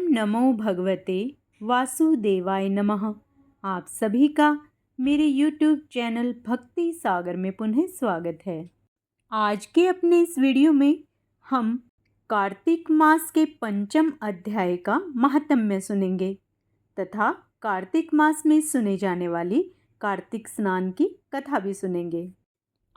नमो भगवते वासुदेवाय नमः। आप सभी का मेरे YouTube चैनल भक्ति सागर में पुनः स्वागत है। आज के अपने इस वीडियो में हम कार्तिक मास के पंचम अध्याय का महात्म्य सुनेंगे तथा कार्तिक मास में सुने जाने वाली कार्तिक स्नान की कथा भी सुनेंगे।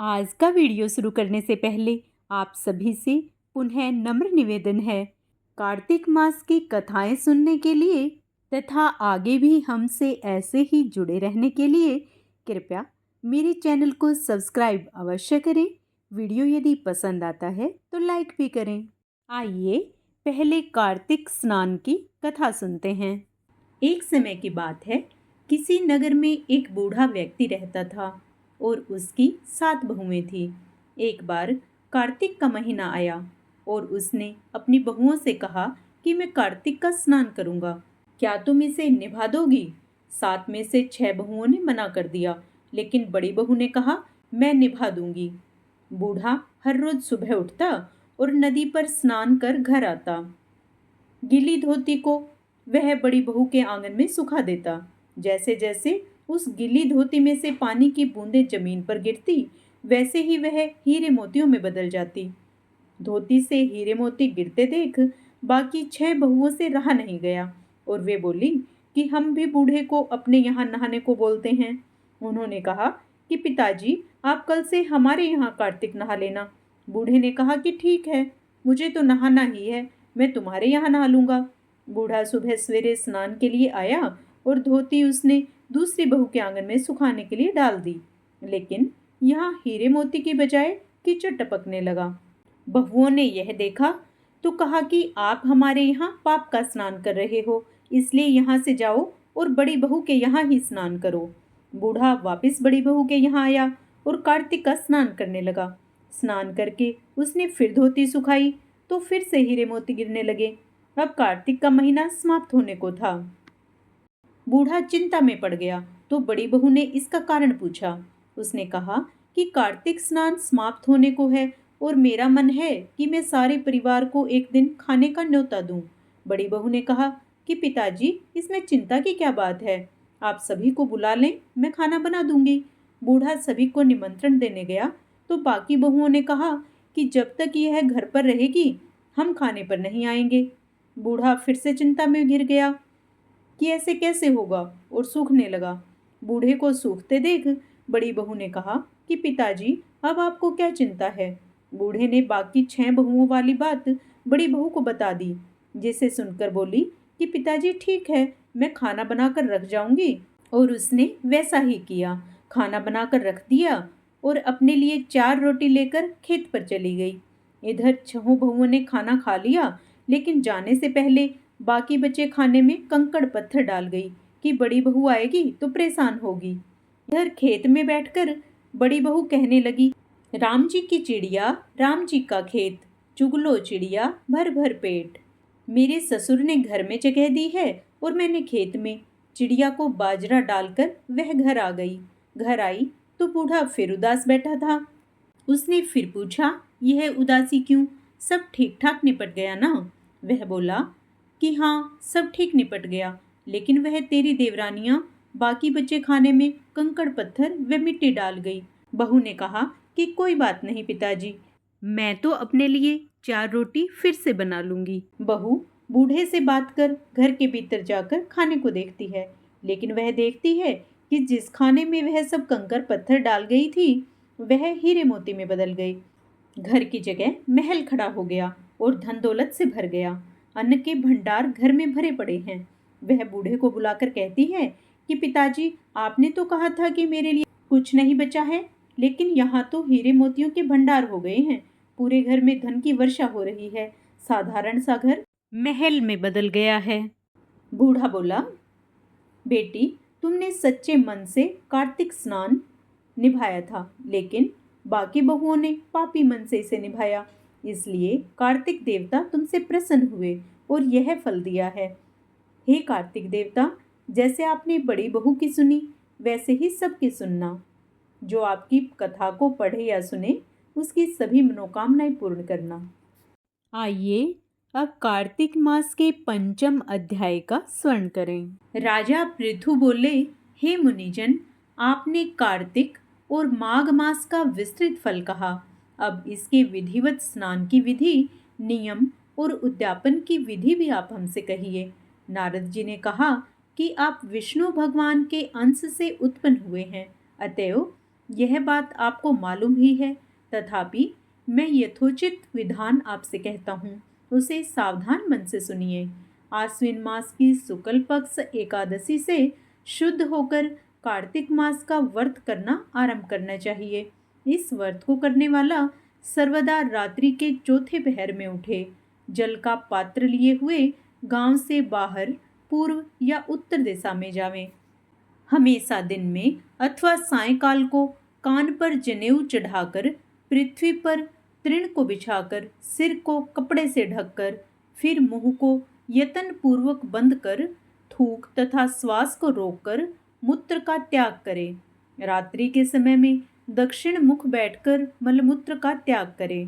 आज का वीडियो शुरू करने से पहले आप सभी से पुनः नम्र निवेदन है, कार्तिक मास की कथाएं सुनने के लिए तथा आगे भी हमसे ऐसे ही जुड़े रहने के लिए कृपया मेरे चैनल को सब्सक्राइब अवश्य करें। वीडियो यदि पसंद आता है तो लाइक भी करें। आइए पहले कार्तिक स्नान की कथा सुनते हैं। एक समय की बात है, किसी नगर में एक बूढ़ा व्यक्ति रहता था और उसकी 7 बहुएं थी। एक बार कार्तिक का महीना आया और उसने अपनी बहुओं से कहा कि मैं कार्तिक का स्नान करूंगा, क्या तुम इसे निभा दोगी? 7 में से 6 बहुओं ने मना कर दिया, लेकिन बड़ी बहू ने कहा मैं निभा दूंगी। बूढ़ा हर रोज सुबह उठता और नदी पर स्नान कर घर आता। गीली धोती को वह बड़ी बहू के आंगन में सुखा देता। जैसे जैसे उस गीली धोती में से पानी की बूंदें जमीन पर गिरती, वैसे ही वह हीरे मोतियों में बदल जाती। धोती से हीरे मोती गिरते देख बाकी 6 बहुओं से रहा नहीं गया और वे बोली कि हम भी बूढ़े को अपने यहाँ नहाने को बोलते हैं। उन्होंने कहा कि पिताजी, आप कल से हमारे यहाँ कार्तिक नहा लेना। बूढ़े ने कहा कि ठीक है, मुझे तो नहाना ही है, मैं तुम्हारे यहाँ नहा लूंगा। बूढ़ा सुबह सवेरे स्नान के लिए आया और धोती उसने दूसरी बहू के आंगन में सुखाने के लिए डाल दी, लेकिन यहाँ हीरे मोती की बजाय कीचड़ टपकने लगा। बहुओं ने यह देखा तो कहा कि आप हमारे यहाँ पाप का स्नान कर रहे हो, इसलिए यहाँ से जाओ और बड़ी बहू के यहाँ ही स्नान करो। बूढ़ा वापस बड़ी बहू के यहाँ आया और कार्तिक का स्नान करने लगा। स्नान करके उसने फिर धोती सुखाई तो फिर से हीरे मोती गिरने लगे। अब कार्तिक का महीना समाप्त होने को था। बूढ़ा चिंता में पड़ गया तो बड़ी बहू ने इसका कारण पूछा। उसने कहा कि कार्तिक स्नान समाप्त होने को है और मेरा मन है कि मैं सारे परिवार को एक दिन खाने का न्योता दूं। बड़ी बहू ने कहा कि पिताजी, इसमें चिंता की क्या बात है, आप सभी को बुला लें, मैं खाना बना दूंगी। बूढ़ा सभी को निमंत्रण देने गया तो बाकी बहुओं ने कहा कि जब तक यह घर पर रहेगी हम खाने पर नहीं आएंगे। बूढ़ा फिर से चिंता में घिर गया कि ऐसे कैसे होगा और सूखने लगा। बूढ़े को सूखते देख बड़ी बहू ने कहा कि पिताजी, अब आपको क्या चिंता है? बूढ़े ने बाकी 6 बहुओं वाली बात बड़ी बहू को बता दी, जिसे सुनकर बोली कि पिताजी ठीक है, मैं खाना बनाकर रख जाऊंगी। और उसने वैसा ही किया। खाना बनाकर रख दिया और अपने लिए 4 रोटी लेकर खेत पर चली गई। इधर 6 बहुओं ने खाना खा लिया, लेकिन जाने से पहले बाकी बचे खाने में कंकड़ पत्थर डाल गई कि बड़ी बहू आएगी तो परेशान होगी। इधर खेत में बैठकर बड़ी बहू कहने लगी, राम जी की चिड़िया, राम जी का खेत, चुग लो चिड़िया भर भर पेट। मेरे ससुर ने घर में जगह दी है और मैंने खेत में। चिड़िया को बाजरा डालकर वह घर आ गई। घर आई तो बूढ़ा फिर उदास बैठा था। उसने फिर पूछा, यह उदासी क्यों? सब ठीक ठाक निपट गया ना? वह बोला कि हाँ, सब ठीक निपट गया, लेकिन वह तेरी देवरानियां बाकी बचे खाने में कंकड़ पत्थर व मिट्टी डाल गई। बहू ने कहा कि कोई बात नहीं पिताजी, मैं तो अपने लिए 4 रोटी फिर से बना लूंगी। बहू बूढ़े से बात कर घर के भीतर जाकर खाने को देखती है, लेकिन वह देखती है कि जिस खाने में वह सब कंकड़ पत्थर डाल गई थी वह हीरे मोती में बदल गई। घर की जगह महल खड़ा हो गया और धन दौलत से भर गया। अन्न के भंडार घर में भरे पड़े हैं। वह बूढ़े को बुलाकर कहती है कि पिताजी, आपने तो कहा था कि मेरे लिए कुछ नहीं बचा है, लेकिन यहाँ तो हीरे मोतियों के भंडार हो गए हैं। पूरे घर में धन की वर्षा हो रही है। साधारण सा घर महल में बदल गया है। बूढ़ा बोला, बेटी, तुमने सच्चे मन से कार्तिक स्नान निभाया था, लेकिन बाकी बहुओं ने पापी मन से इसे निभाया, इसलिए कार्तिक देवता तुमसे प्रसन्न हुए और यह फल दिया है। हे कार्तिक देवता, जैसे आपने बड़ी बहू की सुनी वैसे ही सबकी सुनना। जो आपकी कथा को पढ़े या सुने उसकी सभी मनोकामनाएं पूर्ण करना। आइए अब कार्तिक मास के पंचम अध्याय का स्मरण करें। राजा पृथु बोले, हे मुनिजन, आपने कार्तिक और माघ मास का विस्तृत फल कहा। अब इसके विधिवत स्नान की विधि, नियम और उद्यापन की विधि भी आप हमसे कहिए। नारद जी ने कहा कि आप विष्णु भगवान के अंश से उत्पन्न हुए हैं, अतएव यह बात आपको मालूम ही है। तथापि मैं यथोचित विधान आपसे कहता हूँ, उसे सावधान मन से सुनिए। आश्विन मास की शुक्ल पक्ष एकादशी से शुद्ध होकर कार्तिक मास का व्रत करना आरंभ करना चाहिए। इस व्रत को करने वाला सर्वदा रात्रि के चौथे पहर में उठे, जल का पात्र लिए हुए गांव से बाहर पूर्व या उत्तर दिशा में जावे। हमेशा दिन में अथवा सायंकाल को कान पर जनेऊ चढ़ाकर, पृथ्वी पर तृण को बिछाकर, सिर को कपड़े से ढककर, फिर मुंह को यत्न पूर्वक बंद कर, थूक तथा श्वास को रोककर मूत्र का त्याग करे। रात्रि के समय में दक्षिण मुख बैठकर मलमूत्र का त्याग करे।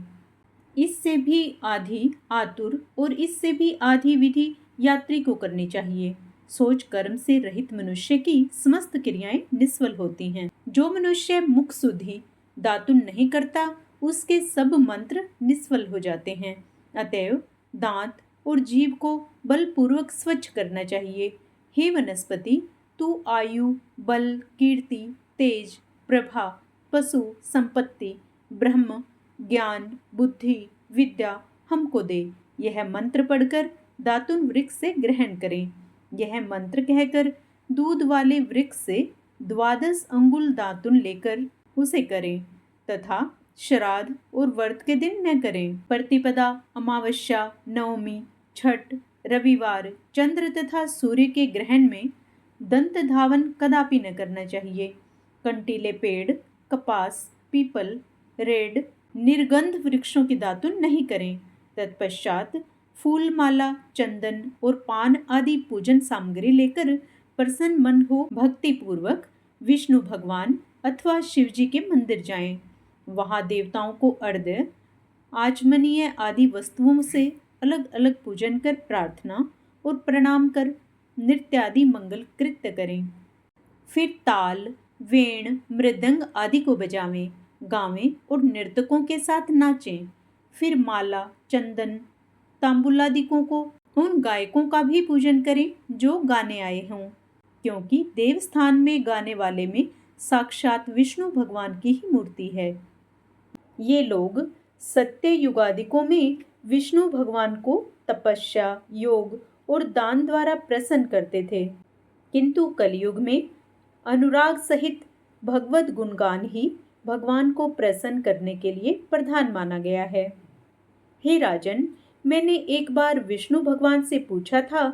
इससे भी आधी आतुर और इससे भी आधी विधि यात्री को करनी चाहिए। सोच कर्म से रहित मनुष्य की समस्त क्रियाएं निष्फल होती हैं। जो मनुष्य मुख शुद्धि दातुन नहीं करता, उसके सब मंत्र निष्फल हो जाते हैं। अतएव दांत और जीभ को बलपूर्वक स्वच्छ करना चाहिए। हे वनस्पति, तू आयु, बल, कीर्ति, तेज, प्रभा, पशु, संपत्ति, ब्रह्म, ज्ञान, बुद्धि, विद्या हमको दे। यह मंत्र पढ़कर दातुन वृक्ष से ग्रहण करें। यह मंत्र कहकर दूध वाले वृक्ष से 12 अंगुल दातुन लेकर उसे करें तथा श्राद्ध और व्रत के दिन न करें। प्रतिपदा, अमावस्या, नवमी, छठ, रविवार, चंद्र तथा सूर्य के ग्रहण में दंत धावन कदापि न करना चाहिए। कंटीले पेड़, कपास, पीपल, रेड़, निर्गंध वृक्षों की दातुन नहीं करें। तत्पश्चात फूल माला, चंदन और पान आदि पूजन सामग्री लेकर प्रसन्न मन हो भक्ति पूर्वक विष्णु भगवान अथवा शिव जी के मंदिर जाएं। वहां देवताओं को अर्घ्य, आचमनीय आदि वस्तुओं से अलग अलग पूजन कर प्रार्थना और प्रणाम कर नृत्यादि मंगल कृत्य करें। फिर ताल, वेण, मृदंग आदि को बजावें, गावें और नर्तकों के साथ नाचें। फिर माला, चंदन, तांबुलादिकों को उन गायकों का भी पूजन करें जो गाने आए हों, क्योंकि देवस्थान में गाने वाले में साक्षात विष्णु भगवान की ही मूर्ति है। ये लोग सत्य युगादिकों में विष्णु भगवान को तपस्या, योग और दान द्वारा प्रसन्न करते थे, किंतु कलयुग में अनुराग सहित भगवत गुणगान ही भगवान को प्रसन्न करने के लिए प्रधान माना गया है। हे राजन, मैंने एक बार विष्णु भगवान से पूछा था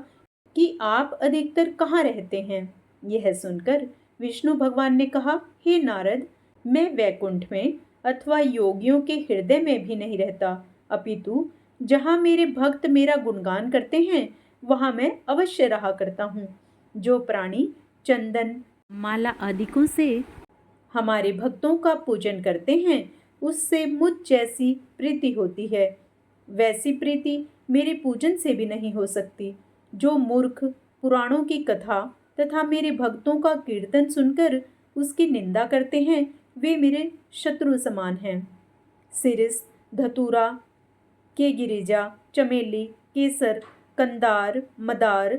कि आप अधिकतर कहाँ रहते हैं। यह सुनकर विष्णु भगवान ने कहा, हे नारद, मैं वैकुंठ में अथवा योगियों के हृदय में भी नहीं रहता, अपितु जहाँ मेरे भक्त मेरा गुणगान करते हैं वहाँ मैं अवश्य रहा करता हूँ। जो प्राणी चंदन, माला आदिकों से हमारे भक्तों का पूजन करते हैं, उससे मुझ जैसी प्रीति होती है, वैसी प्रीति मेरे पूजन से भी नहीं हो सकती। जो मूर्ख पुराणों की कथा तथा मेरे भक्तों का कीर्तन सुनकर उसकी निंदा करते हैं, वे मेरे शत्रु समान हैं। सिरिस, धतूरा के गिरिजा, चमेली, केसर, कंदार, मदार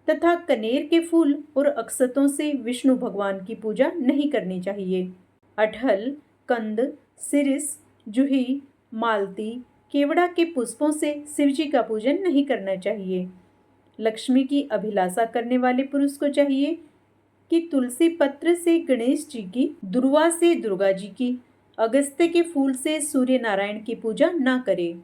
तथा कनेर के फूल और अक्षतों से विष्णु भगवान की पूजा नहीं करनी चाहिए। अठहल, कंद, सिरिस, जूही, मालती, केवड़ा के पुष्पों से शिवजी का पूजन नहीं करना चाहिए। लक्ष्मी की अभिलाषा करने वाले पुरुष को चाहिए कि तुलसी पत्र से गणेश जी की, दुर्वा से दुर्गा जी की, अगस्त्य के फूल से सूर्य नारायण की पूजा ना करे।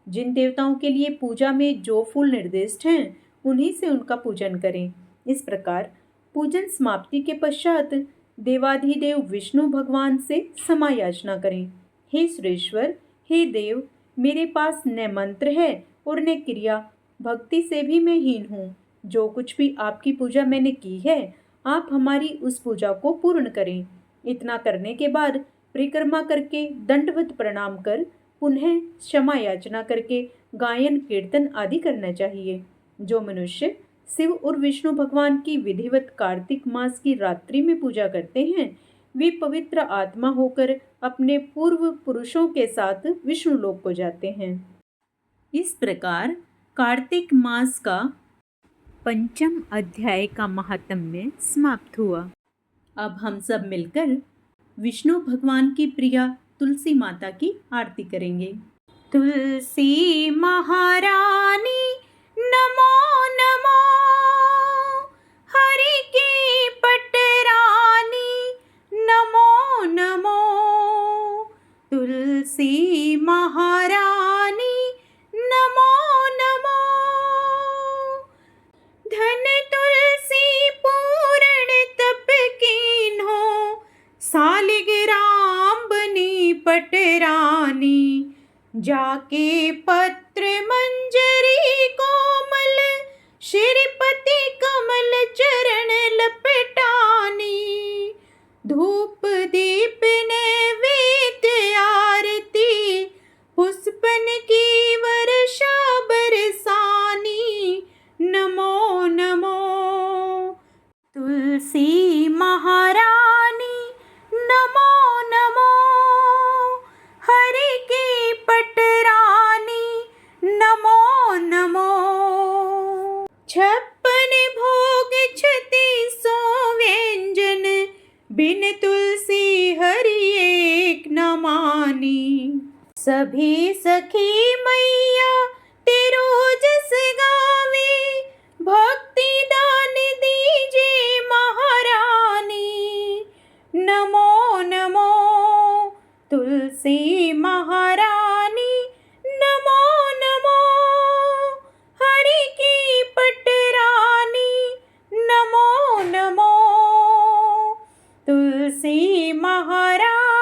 जिन देवताओं के लिए पूजा में जो फूल निर्दिष्ट हैं, उन्हीं से उनका पूजन करें। इस प्रकार पूजन समाप्ति के पश्चात देवाधिदेव विष्णु भगवान से क्षमा याचना करें। हे सुरेश्वर, हे देव, मेरे पास न मंत्र है और न क्रिया, भक्ति से भी मैं हीन हूँ। जो कुछ भी आपकी पूजा मैंने की है, आप हमारी उस पूजा को पूर्ण करें। इतना करने के बाद परिक्रमा करके दंडवत प्रणाम कर पुनः क्षमा याचना करके गायन कीर्तन आदि करना चाहिए। जो मनुष्य शिव और विष्णु भगवान की विधिवत कार्तिक मास की रात्रि में पूजा करते हैं, वे पवित्र आत्मा होकर अपने पूर्व पुरुषों के साथ विष्णु लोक को जाते हैं। इस प्रकार कार्तिक मास का पंचम अध्याय का महात्म्य समाप्त हुआ। अब हम सब मिलकर विष्णु भगवान की प्रिया तुलसी माता की आरती करेंगे। तुलसी महारानी नमो नमो, हरि की पटरानी नमो नमो। तुलसी महारानी नमो नमो, धन तुलसी पूर्ण तप कीन्हो, सालिग्राम बनी पटरानी। जाके पत्र मंजरी कोमल, श्रीपति कमल चरण लपटानी। धूप दीप नैवेद्य आरती, पुष्पन की वर्षा बरसानी। नमो नमो तुलसी महारानी नमो नमो, हरि की पटरानी नमो नमो। 56 भोग 3600 व्यंजन, बिन तुलसी हरि एक न मानी। सभी सखी मैया तेरो जस गावे, भक्ति दान दीजे महारानी। नमो नमो तुलसी महारानी नमो नमो, हरि की पटरानी नमो नमो। तुलसी महारानी